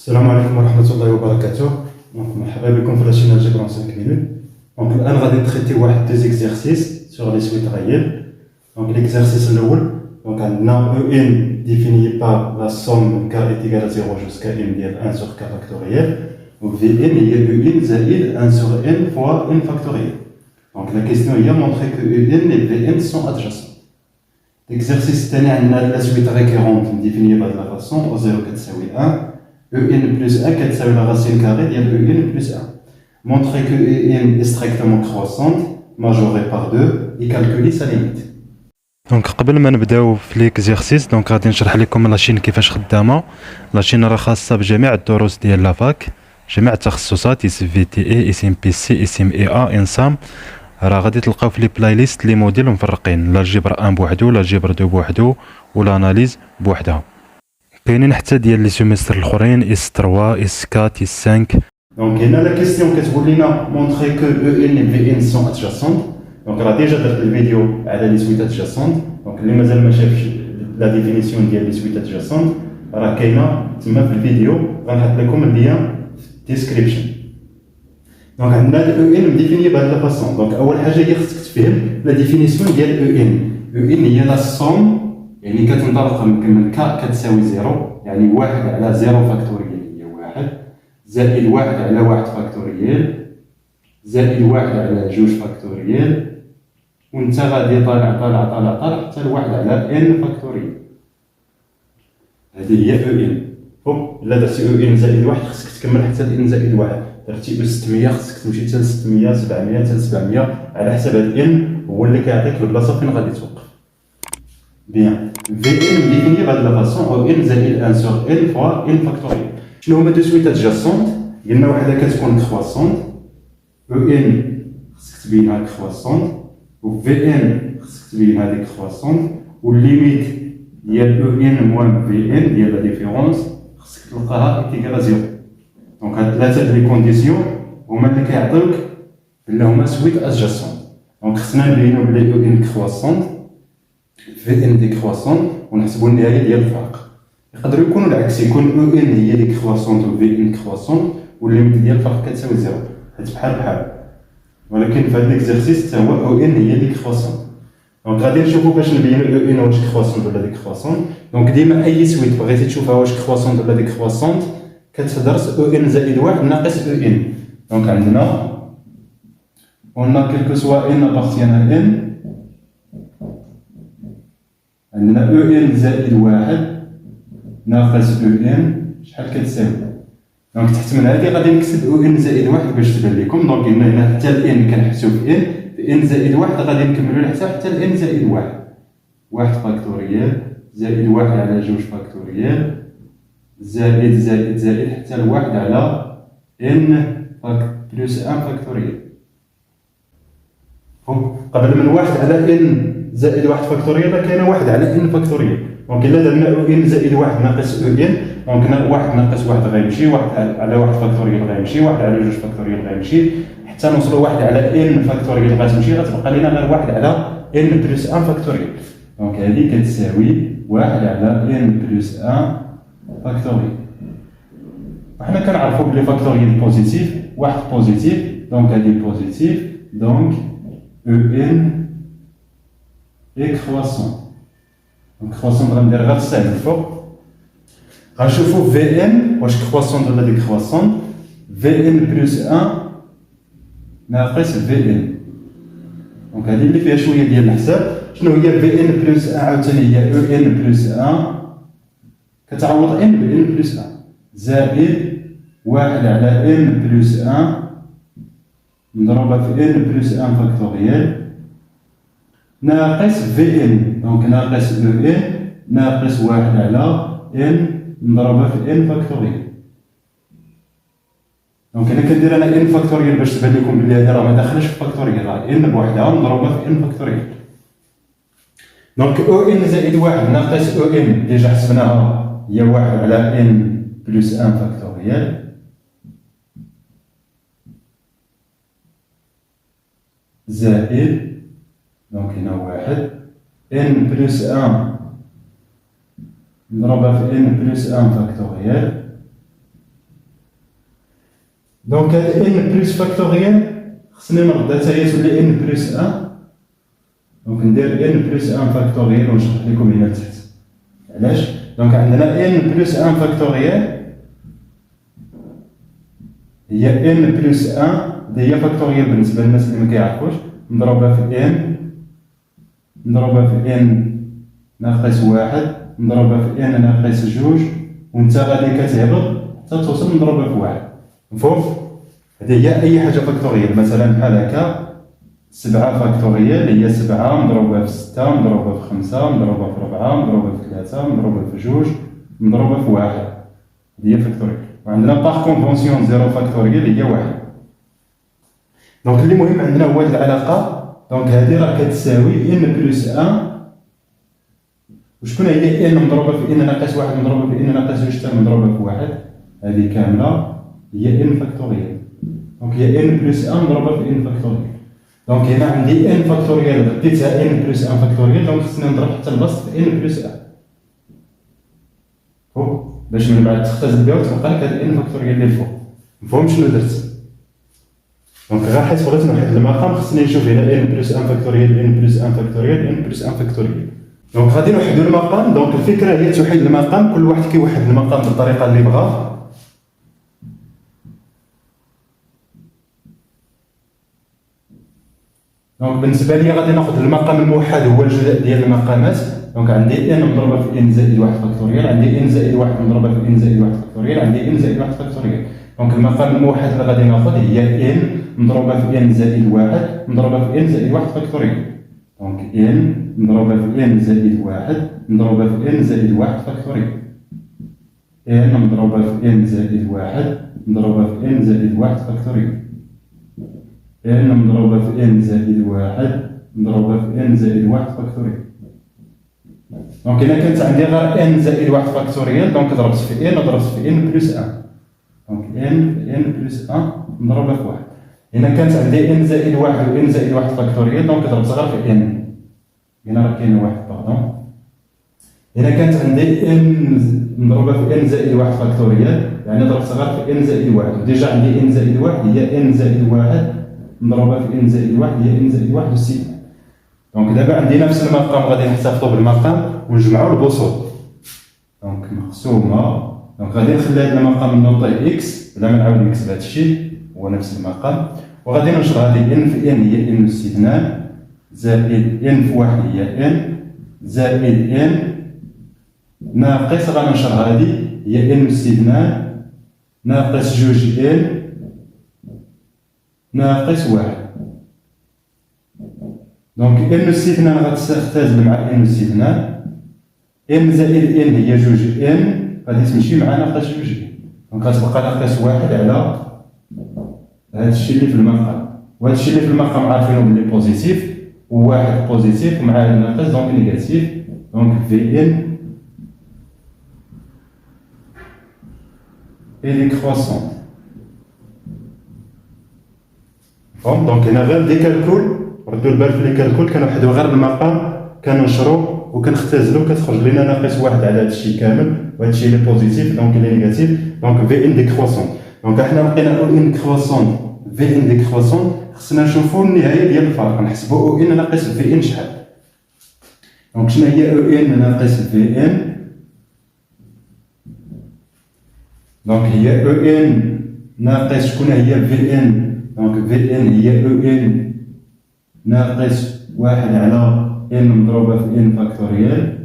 السلام عليكم ورحمة الله وبركاته. مرحبا بكم في لاشين الجبر 5 minutes. دونك الآن غادي نتريتي واحد دو زيكزارسيس سور لي سويت ريال. دونك ليكزارسيس الأول، دونك عندنا او ان ديفيني بار لا سوم كار ايت ايكال 0 جوسكا ان ديال 1 سور كا فاكتوريال، و في ان هي او ان زائد 1 سور ان فوا ان فاكتوريال. دونك لا كيستيون هي مونطري كو او ان et في ان سون ادجاسون. ليكزارسيس الثاني عندنا لا سويت ريكيرونت مديفيني بهاد لا فاسون او 0 كتساوي 1 en plus 1 كتساوي la racine carrée ديال en plus 1. Montrer que en est strictement croissante, majorée par 2 et calculer sa limite. دونك قبل ما نبداو في ليكزيرسيس دونك غادي نشرح لكم لاشين كيفاش خدامه. لاشين راه خاصه بجميع الدروس ديال لافاك، جميع التخصصات اس في تي اي اس ام بي سي اس ام اي ا انسام. راه غادي تلقاو في لي بلاي ليست لي موديل مفرقين، لا الجبر 1 بوحدو، لا الجبر 2 بوحدو، ولا اناليز بوحدها. كاينين حتى ديال لي سيمستر الاخرين اس 3 اس 4 اس 5. دونك هنا لا كيستيون كتقول لنا مونطري كو او ان في ان سون ادجاسونت. دونك راه ديجا درت الفيديو على لي سويت ادجاسونت، دونك اللي مازال ما شافش لا ديفينيسيون ديال لي سويت ادجاسونت راه كاينه تما في الفيديو، غنحط لكم اللين في الديسكريبشن. دونك عندنا او ان مديفيني بهاد لا فاسون. دونك اول حاجه هي خصك تفهم لا ديفينيسيون ديال او ان. او ان هي لا سوم، يعني كتنطلق من كا كتساوي 0، يعني 1 على 0 فاكتوريال هي 1، زائد 1 على 1 فاكتوريال، زائد 1 على 2 فاكتوريال، وانت غادي طالع طالع طالع طالع حتى ل 1 على ان فاكتوريال. هذه هي او ان. فوق الا درتي او ان زائد 1 خصك تكمل حتى ل ان زائد 1. درتي او 600 خصك تمشي حتى ل 600 700 حتى ل 700 على حسب هاد ان هو اللي كيعطيك البلاصه فين غادي توقف. بيان في ان مديفيني بهاد لا فاسون او ان زائد 1 سور ان فوا ان فاكتوريال. شنو هما دو سويت ادجاسونت؟ قلنا وحده كتكون كرواسونت، او ان خصك تبينها كرواسونت، و في ان خصك تبين هذيك كرواسونت، والليميت ديال او ان موان في ان ديال لا ديفيرونس خصك تلقاها ايكال 0. دونك هاد ثلاثه لي كونديسيون هما اللي كيعطيوك اللي هما سويت ادجاسونت. دونك خصنا نبينو بلي او ان كرواسونت في ان ديكرواسونت ونحسبوا النهايه ديال الفرق. يقدروا يكونوا العكس، يكون او ان هي ديكرواسونت و في ان كرواسونت والليميت ديال الفرق كتساوي 0، هاد بحال بحال. ولكن في هاد ليكزارسيس حتى هو او ان هي ديكرواسونت. دونك غادي نشوفوا باش نبينوا او ان واش كرواسونت ولا ديكرواسونت. دونك ديما اي سويت بغيتي تشوفها واش كرواسونت ولا ديكرواسونت كتدرس او ان زائد 1 ناقص او ان. دونك عندنا قلنا كيلكو سوا ان ابارتيان ا ان، عندنا او ان زائد 1 ناقص او ان شحال كتساوي. دونك تحت من هذه غادي نكتب او ان زائد 1 باش تبان لكم. دونك قلنا هنا حتى الان كنحسو في ان، في ان زائد 1 غادي نكملو الحساب حتى الان زائد 1، 1 فاكتوريال زائد 1 على 2 فاكتوريال زائد زائد زائد حتى ل 1 على ان بلس 1 فاكتوريال. قبل من 1 على ان زائد 1 فاكتوريال كاينه 1 على ان فاكتوريال. دونك الا درنا او ان زائد 1 ناقص او ان، دونك 1 ناقص 1 غيمشي، 1 على 1 فاكتوريال غيمشي، 1 على 2 فاكتوريال غيمشي، حتى نوصلوا 1 على ان فاكتوريال غتمشي، غتبقى لنا غير 1 على ان بلس 1 فاكتوريال. دونك هذه كتساوي 1 على ان بلس 1 فاكتوريال. وحنا كنعرفوا بلي فاكتوريال بوزيتيف، 1 بوزيتيف، دونك هذه بوزيتيف، دونك او ان اي كرواسون. دونك كرواسون غندير غير السهم الفوق. غنشوفو في ان واش كرواسون ولا ديكرواسون. في ان بلس 1 ناقص في ان. دونك هذه اللي فيها شويه ديال الحساب. شنو هي في ان بلس 1 عاوتاني؟ هي او ان بلس 1 كتعوض ان ب ان بلس 1 زائد 1 على ان بلس 1 مضروبه في ان بلس 1 فاكتوريال ناقص في ان. دونك ناقص او ان ناقص 1 على ان مضروبه في ان فاكتوريال. دونك انا كندير انا ان فاكتوريال باش تبان لكم بلي هذه راه ما داخلش في فاكتوريال، راه ان بوحدها مضروبه في ان فاكتوريال. دونك او ان زائد 1 ناقص او ان ديجا حسبناها هي 1 على ان بلس 1 فاكتوريال زائد، دونك هنا 1 ان بلس 1 نضربها في ان بلس 1 فاكتوريال دونك هاد ان بلس فاكتوريال خصني نردها حتى هي تولي ان بلس 1. دونك ندير ان بلس 1 فاكتوريال ونشرح لكم هنا تحت علاش. دونك عندنا ان بلس 1 فاكتوريال هي ان بلس 1 هي فاكتوريال بالنسبه للناس اللي ما كيعرفوش، نضربها في ان نضربها في ان ناقص 1 نضربها في ان ناقص 2 وانت غادي كتهبط حتى توصل نضربها في 1. مفهوم؟ هذه هي اي حاجه فاكتوريال. مثلا بحال هكا 7 فاكتوريال هي 7 مضروبه في 6 مضروبه في 5 مضروبه في 4 مضروبه في 3 مضروبه في 2 مضروبه في 1 هي فاكتوريال. وعندنا باغ كونفونسيون 0 فاكتوريال هي 1. دونك اللي مهم عندنا هو هذه العلاقه. دونك هذه راه كتساوي ان بلس 1. وشكون هي ان مضروبه في ان ناقص 1 مضروبه في ان ناقص 2 حتى مضروبه في 1؟ هذه كامله هي ان فاكتوريال. دونك هي ان بلس 1 مضروبه في ان فاكتوريال. دونك هنا عندي ان فاكتوريال غديتها ان بلس 1 فاكتوريال. دونك خصني نضرب حتى البسط في ان بلس 1 فوق باش من بعد تختزل بها وتبقى لك هاد ان فاكتوريال اللي الفوق. مفهوم شنو درت؟ دونك غير حيت بغيت نوحد المقام خصني نشوف هنا ان بلس 1 فاكتوريال ان بلس 1 فاكتوريال ان بلس 1 فاكتوريال. دونك غادي نوحدو المقام. دونك الفكره هي توحيد المقام، كل واحد كيوحد المقام بالطريقه اللي بغا. دونك بالنسبه لي غادي ناخذ المقام الموحد هو الجزء ديال المقامات. دونك عندي ان مضروبه في ان زائد 1 فاكتوريال، عندي ان زائد 1 مضروبه في ان زائد 1 فاكتوريال، عندي ان زائد 1 فاكتوريال. دونك المقام الموحد اللي غادي ناخذ هي ان مضروبه في ان زائد 1 مضروبه في ان زائد 1 فاكتوريال. دونك ان مضروبه في ان زائد 1 مضروبه في ان زائد 1 فاكتوريال. ان مضروبه في ان زائد 1 مضروبه في ان زائد 1 فاكتوريال. ان مضروبه في ان زائد 1 مضروبه في ان زائد 1 فاكتوريال. دونك الا كانت عندي غير ان زائد 1 فاكتوريال دونك ضربت في ان وضربت في ان بلس 1. دونك ان في ان بلس 1 مضروبه في 1. هنا كانت عندي ان زائد 1 و ان زائد 1 فاكتوريال دونك ضربت غير في ان. هنا راه كاين واحد باردون. هنا كانت عندي ان مضروبه في ان زائد 1 فاكتوريال يعني ضربت غير في ان زائد 1. وديجا عندي ان زائد 1 هي ان زائد 1 مضروبه في ان زائد 1 هي ان زائد 1 والسي. دونك دابا عندي نفس المقام غادي نحتفظوا بالمقام ونجمعوا البسط. دونك مقسومه. دونك غادي نخلي هذا المقام نعطيه اكس بلا ما نعاود نكتب هذا الشيء هو نفس المقام. وغادي ننشر هذه ان في ان هي ان استثناء زائد ان في 1 هي ان زائد ان ناقص غننشر هذه هي ان استثناء ناقص 2 ان ناقص 1. دونك ان الاستثناء غتختزل مع ان الاستثناء. ان زائد ان هي 2 ان غادي تمشي مع ناقص 2 دونك غتبقى ناقص 1 على هذا الشيء اللي في المقام. وهذا الشيء اللي في المقام عارفينه بلي بوزيتيف وواحد بوزيتيف ومع هذا الناقص دونك نيجاتيف. دونك في ان إلي كروسون. فهم؟ دونك هنا غير دي كالكول ردوا البال في لي كالكول كنوحدو غير المقام كننشرو وكنختزلو كتخرج لنا ناقص 1 على هذا الشيء كامل وهذا الشيء اللي بوزيتيف دونك اللي نيجاتيف. دونك في ان ديكروسون. دونك حنا لقينا او ان كروسون في ان ديكروسون. خصنا نشوفو النهايه ديال الفرق نحسبو او ان ناقص في ان شحال. دونك شنو هي او ان ناقص في ان؟ دونك هي او ان ناقص شكون هي في ان؟ دونك في ان هي او ان ناقص 1 على ان مضروبه في ان فاكتوريال.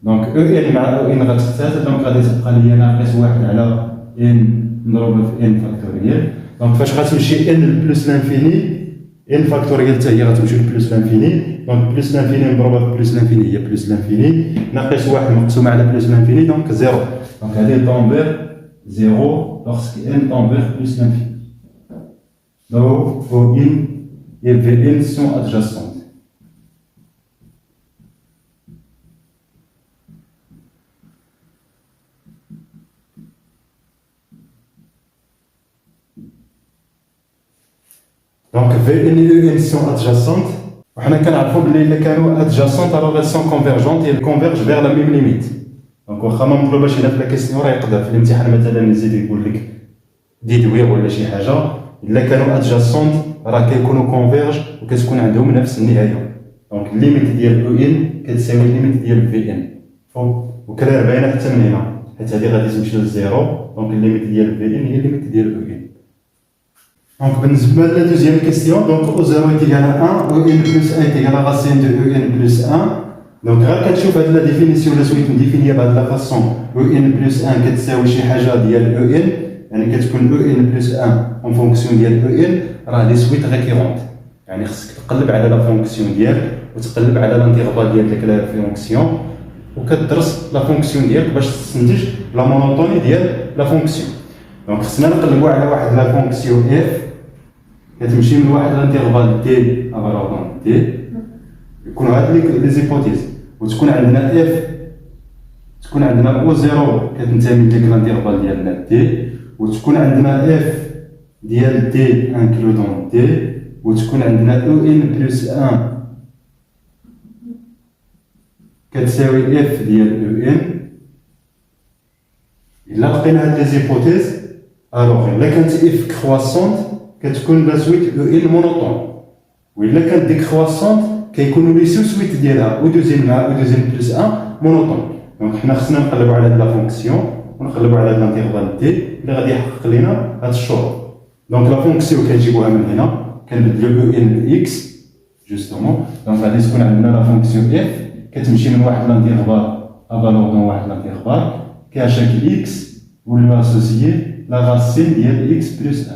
دونك او ان مع او ان غتختزل دونك غادي تبقى ليا ناقص 1 على ان مضروبه في ان فاكتوريال. دونك فاش غتمشي ان بلس لانفيني ان فاكتوريال حتى هي غتمشي لبلس لانفيني. دونك بلس لانفيني مضروبه في بلس لانفيني هي بلس لانفيني ناقص 1 مقسومه على بلس لانفيني دونك 0. دونك هذه طومبير 0 lorsque n tend vers plus l'infini. Donc, OIN et VN sont adjacentes. Donc, VN et EN sont adjacentes. وحنا كنعرفوا بلي الا كانوا adjacentes alors elles sont convergentes et elles convergent vers la même limite. دونك واخا ما مطلوباش هنا في لا كيسيون راه يقدر في الامتحان مثلا يزيد يقول لك ديدوير ولا شي حاجه، الا كانوا ادجاسونت راه كيكونوا كونفيرج وكتكون عندهم نفس النهايه. دونك الليميت ديال او ان كتساوي الليميت ديال في ان، وكرا باينه حتى من هنا حيت هذه غادي تمشي للزيرو. دونك الليميت ديال في ان هي الليميت ديال او ان. دونك بالنسبه لا دوزيام كيسيون، دونك او 0 ايتيغال 1 او ان بلس 1 ايتيغال راسين دو او ان بلس 1. دونك غير كتشوف هاد لا ديفينيسيون لا سويت نديفينيها بهاد لا فاسون، او ان بلس 1 كتساوي شي حاجه ديال او ان، يعني كتكون او ان بلس 1 اون فونكسيون ديال او ان راه لي سويت ريكيرونت، يعني خصك تقلب على لا فونكسيون ديالك وتقلب على لانتيغفال ديال ديك لا فونكسيون وكتدرس لا فونكسيون ديالك باش تستنتج لا مونوطوني ديال لا فونكسيون. دونك خصنا نقلبوا على واحد لا فونكسيون اف كتمشي من واحد لانتيغفال دي افالور دي، يكونوا هاد لي زيبوتيز، وتكون عندنا اف تكون عندنا او زيرو كتنتمي لديك لانتيغفال ديالنا دي، وتكون عندنا اف ديال دي انكلو دون دي، وتكون عندنا او ان بلس 1 كتساوي اف ديال او ان. الا لقينا هاد لي زيبوتيز الوغ الا كانت اف كرواسونت كتكون لا سويت او ان مونوطون، وإلا كانت ديكرواسونت كيكونوا لي سو سويت ديالها او دوزيام مع او دوزيام بلس 1 مونوطون. دونك حنا خصنا نقلبوا على هاد لا فونكسيون ونقلبوا على هاد لانتيغفال دي اللي غادي يحقق لينا هاد الشروط. دونك لا فونكسيون كنجيبوها من هنا كنبدلو او ان باكس جوستومون. دونك غادي تكون عندنا لا فونكسيون اف كتمشي من واحد لانتيغفال افالور دون واحد لانتيغفال كا شكل اكس ولا اسوسيي لا راسين ديال اكس بلس 1،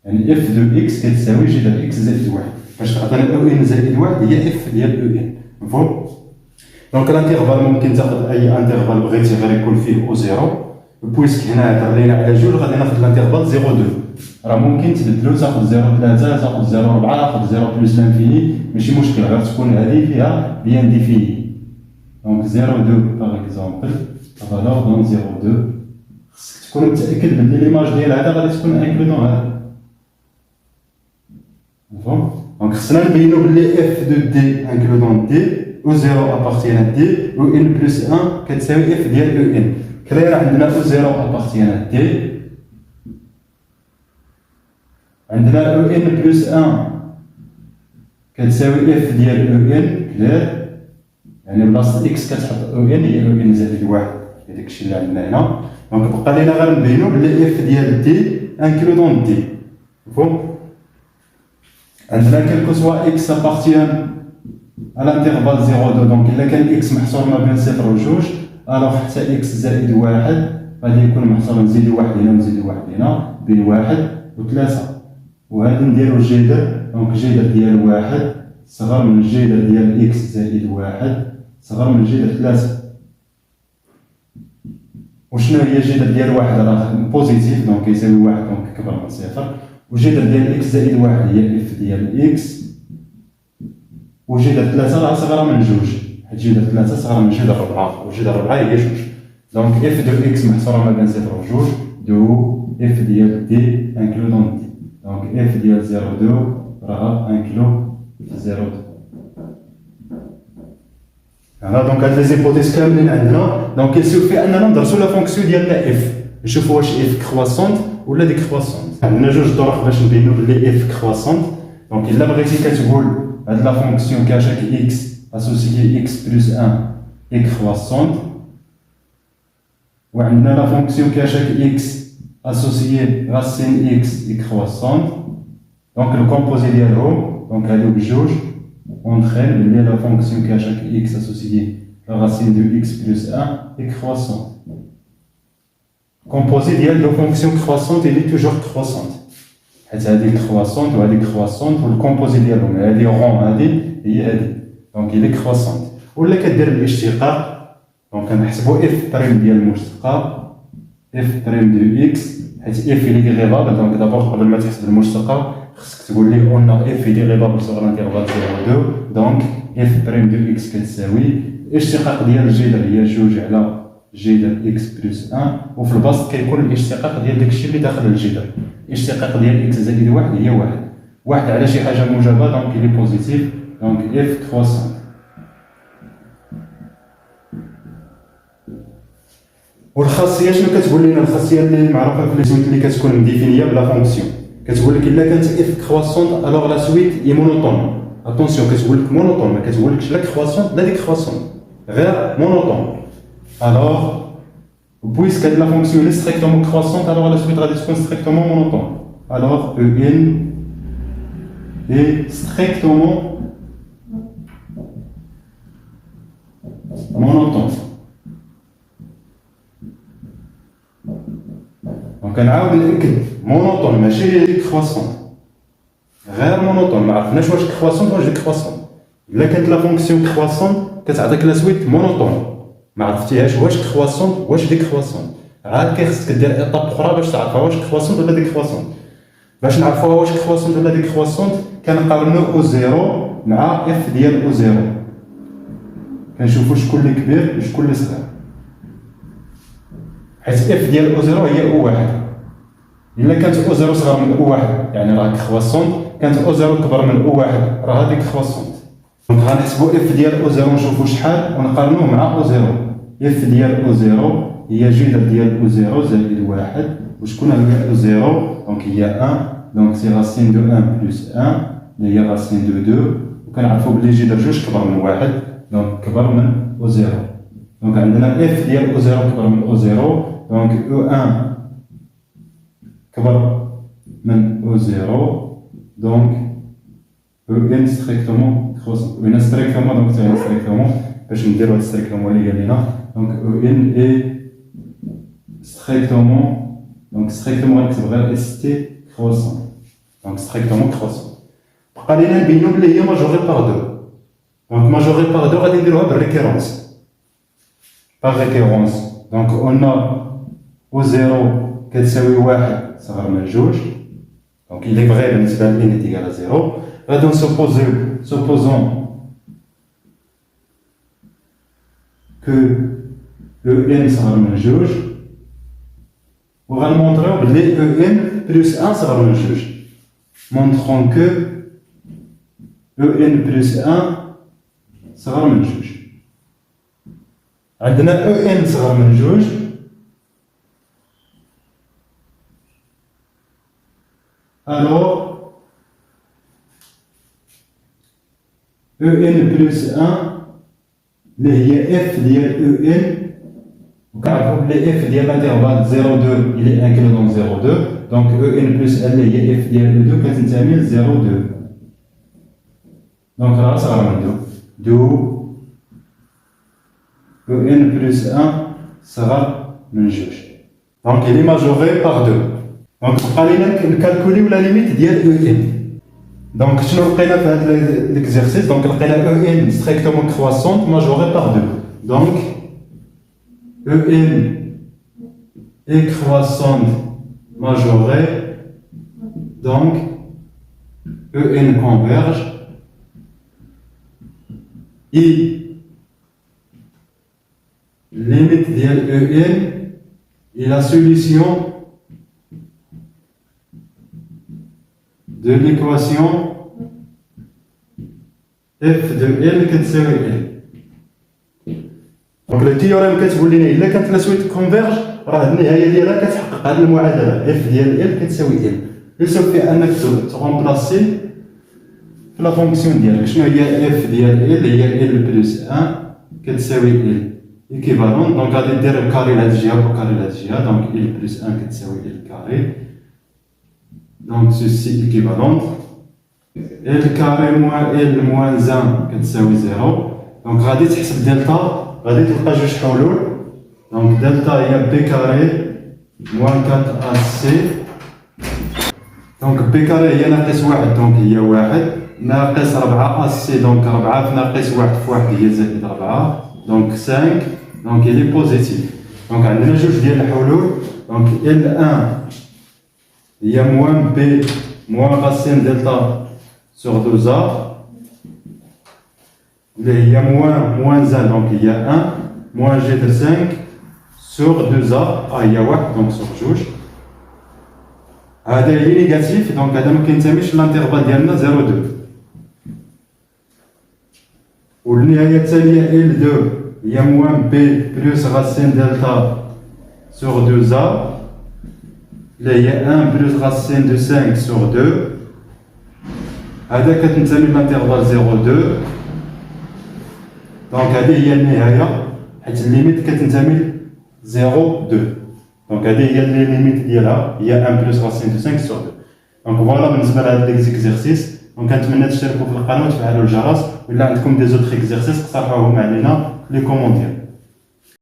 يعني اف دو اكس كتساوي جي ديال اكس زائد واحد، باش تعطينا او ان زائد واحد هي اف ديال او ان. مفهوم؟ دونك الانتيغفال ممكن تاخذ اي انتيغفال بغيتي غير يكون فيه او زيرو، بويسك هنا هضر لينا على جوج غادي ناخذ الانتيغفال 0 2. راه ممكن تبدلو تاخذ 0 3 تاخذ 0 4 تاخذ 0 بلس لانفيني، ماشي مشكل، غير تكون هذه فيها بيان ديفيني. دونك 0 2 باغ اكزومبل فالور دون 0 2 خصك تكون متاكد بلي ليماج ديال هذا غادي تكون انكلو دون هذا. مفهوم؟ دونك خصنا نبينو بلي اف دو دي انكلو دون دي او 0 ابارتيان ا دي او ان بلس 1 كتساوي اف ديال او ان. كلاير عندنا او 0 ابارتيان ا دي، عندنا او ان بلس 1 كتساوي اف ديال او ان كلير، يعني بلاصه اكس كتحط او ان هي او ان زائد واحد، هي داكشي اللي عندنا هنا. دونك بقى لينا غير نبينو بلي اف ديال دي انكلو دون دي. مفهوم؟ عندنا كيلكو سوا اكس ابارتيان à l'intervalle 0 2، دونك الا كان اكس محصور ما بين 0 و 2 الوغ حتى اكس زائد واحد غادي يكون محصور، نزيدو واحد هنا ونزيدو واحد هنا بين واحد و 3، وهذا نديرو الجذر. دونك الجذر ديال واحد صغر من الجذر ديال اكس زائد واحد صغر من الجذر 3. وشنو هي الجذر ديال واحد؟ راه بوزيتيف دونك يساوي واحد دونك كبر من صفر، والجذر ديال اكس زائد واحد هي اف ديال اكس، وجذر 3 راه صغر من جوج حيت جذر 3 صغر من جذر 4 وجذر 4 هي جوج. دونك اف دو اكس محصوره ما بين 0 و 2 دو اف ديال دي انكلو دون دي. دونك اف ديال 0 2 راه انكلو 0 2. هنا دونك هاد لي زيبوتيز كاملين عندنا. دونك يسوفي اننا ندرسو لا فونكسيون ديالنا اف نشوفو واش اف كرواسونت ولا ديكرواسونت. عندنا جوج طرق باش نبينو بلي اف كرواسونت. دونك الا بغيتي كتقول هاد لا فونكسيون كا شكل اكس اسوسيي اكس بلس 1 اي كرواسونت، وعندنا لا فونكسيون كا شكل اكس اسوسيي راسين اكس اي كرواسونت. دونك الكومبوزي ديالهم دونك هادو بجوج اونتخين بلي لا فونكسيون كا شكل اكس اسوسيي راسين دو اكس بلس 1 اي كرواسونت. كومبوزي ديال دو فونكسيون كرواسونت اللي توجور كرواسونت، حيت هادي كرواسونت وهادي كرواسونت والكومبوزي ديالهم هادي رون هادي هي هادي، دونك هي كرواسونت. ولا كدير الاشتقاق، دونك كنحسبو اف بريم ديال المشتقه اف بريم دو اكس، حيت اف اللي ديغيفابل. دونك دابور قبل ما تحسب المشتقه خصك تقول لي اون اف ديغيفابل سوغ لانتيرفال 0 2، دونك اف بريم دو اكس كتساوي الاشتقاق ديال الجذر هي جوج على جذر اكس بلس 1، وفي البسط كيكون الاشتقاق ديال داكشي اللي داخل الجذر. الاشتقاق ديال اكس زائد واحد هي واحد، واحد على شي حاجه موجبه دونك اللي بوزيتيف، دونك اف كرواسونت. والخاصيه شنو كتقول لنا؟ الخاصيه اللي معروفه في السويت اللي كتكون مديفينيه بلا فونكسيون، كتقول لك الا كانت اف كرواسونت الوغ لا سويت اي مونوطون. اتونسيون، كتقول لك مونوطون، ما كتقولكش لا كرواسونت لا ديكرواسونت، غير مونوطون. الوغ بويسك هاد لا فونكسيون لي ستريكتومون كرواسونت الوغ لا سويت غادي تكون ستريكتومون مونوطون. الوغ او ان اي ستريكتومون مونوطون. دونك كنعاود ناكد مونوطون ماشي ديكرواسونت، غير مونوطون. ما عرفناش واش كرواسونت واش ديكرواسونت. الا كانت لا فونكسيون كرواسونت كتعطيك لا سويت مونوطون، ما عرفتيهاش واش كرواسونت واش ديكرواسونت، عاد خصك دير ايطاب اخرى باش تعرفها واش كرواسونت ولا ديكرواسونت. باش نعرفوها واش كرواسونت ولا ديكرواسونت كنقارنو او زيرو مع اف ديال او زيرو، كنشوفو شكون اللي كبير وشكون اللي صغير، حيت اف ديال او زيرو هي او واحد. الا كانت او زيرو صغر من او واحد يعني راه كرواسونت، كانت او زيرو كبر من او واحد راه هادي كرواسونت. دونك غنحسبو اف ديال او زيرو نشوفو شحال ونقارنوه مع او زيرو. اف ديال او زيرو هي جذر ديال او زيرو زائد واحد، وشكون هي او زيرو؟ دونك هي 1، دونك سي راسين دو 1 بلس 1 اللي هي راسين دو 2، وكنعرفو بلي جذر جوج كبر من واحد، دونك كبر من او زيرو. دونك عندنا اف ديال او زيرو كبر من او زيرو، دونك او 1 كبر من او زيرو، دونك او ان ستريكتومون كرواسونت. او ان ستريكتومون دونك تاع ستريكتومون باش نديرو هاد ستريكتومون اللي قال لنا، دونك او ان اي ستريكتومون، دونك ستريكتومون غنكتب غير اس تي كرواسونت، دونك ستريكتومون كرواسونت. بقى لينا نبينو بلي هي ماجوري بار دو. دونك ماجوري بار دو غادي نديروها بالريكيرونس، باغ ريكيرونس. دونك قلنا او زيرو كتساوي واحد صغر من جوج، دونك إلي فغي بالنسبة ل ان تيغال زيرو. غادي نسوبوزيو سوبوزون كو او ان صغر من جوج، وغنمونطريو بلي او ان بلس 1 صغر من جوج. مونطخون كو او ان بلس 1 صغر من جوج. عندنا او ان صغر من جوج، alors او ان بلس 1 اللي هي اف ديال او ان، وكنعرفو بلي اف ديال الانترفال 0,2 il est inclus dans 0,2، دونك او ان بلس 1 اللي هي اف ديال او 2 كتنتمي ل 0,2، دونك راه صغر من دو او ان بلس 1 صغر من جوج، دونك il est majoré par 2. دونك بقى لينا نكالكوليو لا ليميت ديال او ان. دونك شنو لقينا في هذا ليكزيرسيس؟ دونك لقينا او ان ستريكتومون كرواسونت ماجوري بار 2، دونك او ان اي كرواسونت ماجوري، دونك او ان كونفيرج اي ليميت ديال او ان اي لا سوليسيون de l'équation f de L كتساوي L. دونك التيوريم كتقول لنا الا كانت لا سويت كونفيرج راه النهايه ديالها كتحقق هذه المعادله f ديال L كتساوي L. يسوفي انك تغومبلاسي في لا فونكسيون ديالك. شنو هي f ديال L؟ هي L بلس 1 كتساوي L ايكيفالون. دونك غادي دير الكاري لهاد الجهه وكاري لهاد الجهه، دونك L بلس 1 كتساوي L كاري، donc ceci équivalente. L carré moins L moins 1 كتساوي 0. donc غادي تحسب دلتا، غادي تلقى جوج حلول. donc دلتا هي b carré moins 4 ac. donc b carré هي ناقص 1 donc هي 1 ناقص 4 ac، donc 4 في ناقص 1 في 1 هي زائد 4 donc 5. donc il est positif. donc عندنا جوج ديال الحلول. donc L1 il y a moins B moins racine delta sur 2A. Il y a moins 1, donc il y a 1, moins G de 5 sur 2A. Ah, il y a 1, donc sur جوج. هذا هي négatif, donc هذا ما كينتميش للانترفال ديالنا 0,2. والنهاية الثانية L2 هي moins B plus racine delta sur 2a, là il y a 1 plus racine de 5 sur 2. هذا كتنتمي للانترفال 0,2. دونك هذه هي النهايه حيت الليميت كتنتمي ل 0,2. دونك هذه هي لي ليميت ديالها هي 1 بلس راسين دو 5 سور 2. دونك فوالا بالنسبه لهاد ليكزيكزيرسيس. دونك كنتمنى تشتركوا في القناه وتفعلوا الجرس، ولا عندكم دي زوتر اكزيرسيس اقترحوهم علينا في لي كومونتير.